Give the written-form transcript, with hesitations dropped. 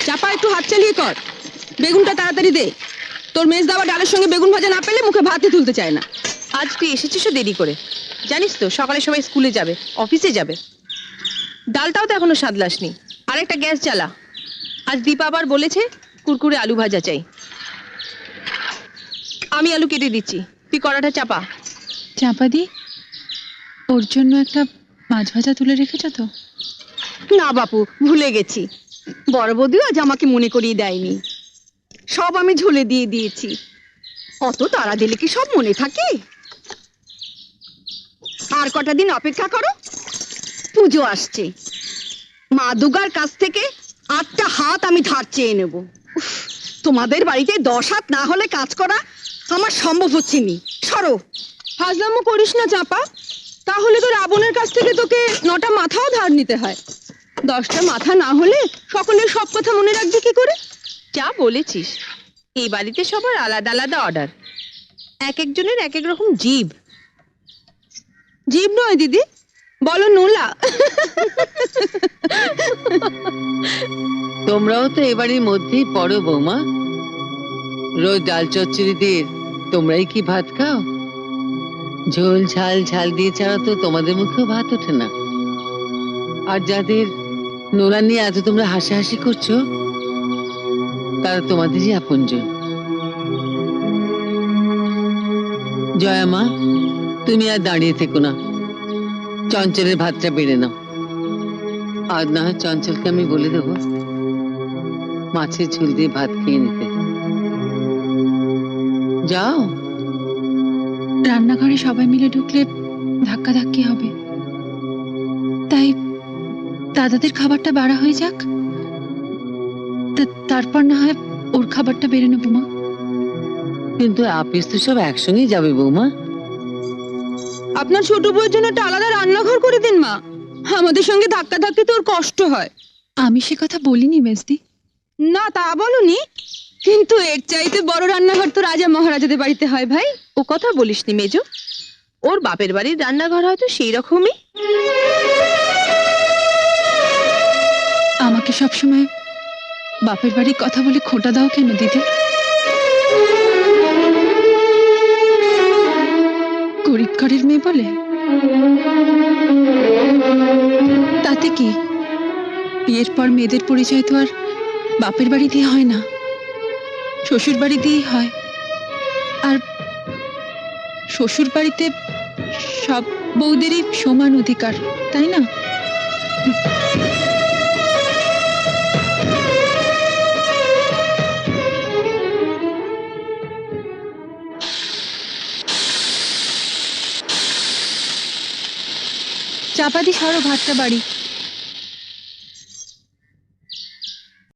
চাপা, একটু হাত চালিয়ে কর। বেগুনটা তাড়াতাড়ি দে। তোর মেজ দাওয়া ডালের সঙ্গে বেগুন ভাজা না পেলে মুখে ভাতই তুলতে চায় না। আজ তুই এসেছিস দেরি করে, জানিস তো সকালে সবাই স্কুলে যাবে, অফিসে যাবে। ডালটাও তো এখনো সাদলাসনি। আরেকটা গ্যাস জ্বালা। আজ দীপা আবার বলেছে কুরকুরে আলু ভাজা চাই। আমি আলু কেটে দিচ্ছি, তুই কড়াটা চাপা। চাপা দি, ওর জন্য একটা মাছ ভাজা তুলে রেখেছ তো? না বাপু, ভুলে গেছি। বড় বৌদিও আজ আমাকে মনে করিয়ে দেয়নি। সব আমি ঝুলে দিয়ে দিয়েছি। অত তাড়া দিলে কি সব মনে থাকে? আর কটা দিন অপেক্ষা করো, পুজো আসছে। মা দুর্গার কাছ থেকে 8টা হাত আমি ধার চেয়ে নেব। উফ, তোমাদের বাড়িতে 10 হাত না হলে কাজ করা আমার সম্ভব হচ্ছে নি। সরো। হাজলামো করিস না চাপা, তাহলে তো রাবণের কাছ থেকে তোকে 9টা মাথাও ধার নিতে হয়। 10টা মাথা না হলে সকলের সব কথা মনে রাখবি কি করে? যা বলেছিস, এই বাড়িতে সবার আলাদা আলাদা অর্ডার, এক একজনের এক এক রকম জিভ। জীব নয় দিদি, বলো নোলা। তোমরাও তো এবারের মধ্যেই পড়ো বৌমা। রোজ ডাল চচ্চড়ি দিয়ে তোমরাই কি ভাত খাও? ঝোল ঝাল ঝাল দিয়ে ছাড়া তো তোমাদের মুখেও ভাত ওঠে না। আর যাদের নোলা নিয়ে এত তোমরা হাসাহাসি করছো, তারা তোমাদেরই আপনজন। জয়া মা, তুমি আর দাঁড়িয়ে থেকো না, চঞ্চলের ভাতটা বেড়ে নাও। আজ না হয় চঞ্চলকে আমি বলে দেবো মাছের ঝোল দিয়ে ভাত খেয়ে নিতে। যাও। রান্নাঘরে সবাই মিলে ঢুকলে ধাক্কাধাক্কি হবে, তাই দাদাদের খাবারটা বাড়া হয়ে যাক, তারপর না হয় ওর খাবারটা বেড়ে নেবো মা। কিন্তু আপিস তো সব একসঙ্গেই যাবে বৌমা। আপনার ছোট বউয়ের জন্য একটা আলাদা রান্নাঘর করে দিন মা, আমাদের সঙ্গে ধাক্কা ধাক্কি তোর কষ্ট হয়। আমি সে কথা বলিনি মেজদি। না তা বলনি, কিন্তু এর চাইতে বড় রান্নাঘর তো রাজা মহারাজাদের বাড়িতে হয় ভাই। ও কথা বলিসনি মেজো, ওর বাপের বাড়ির রান্নাঘর হয়তো সেই রকমই। আমাকে সবসময় বাপের বাড়ির কথা বলে খোঁটা দাও কেন দিদি? গরিব ঘরের মেয়ে বলে? তাতে কি, বিয়ের পর মেয়েদের পরিচয় তো আর বাপের বাড়ি দিয়ে হয় না, শ্বশুর বাড়ি দিয়েই হয়। আর শ্বশুর বাড়িতে সব বউদেরই সমান অধিকার, তাই না? চাপাতি সরো, ভাতটা বাড়ি।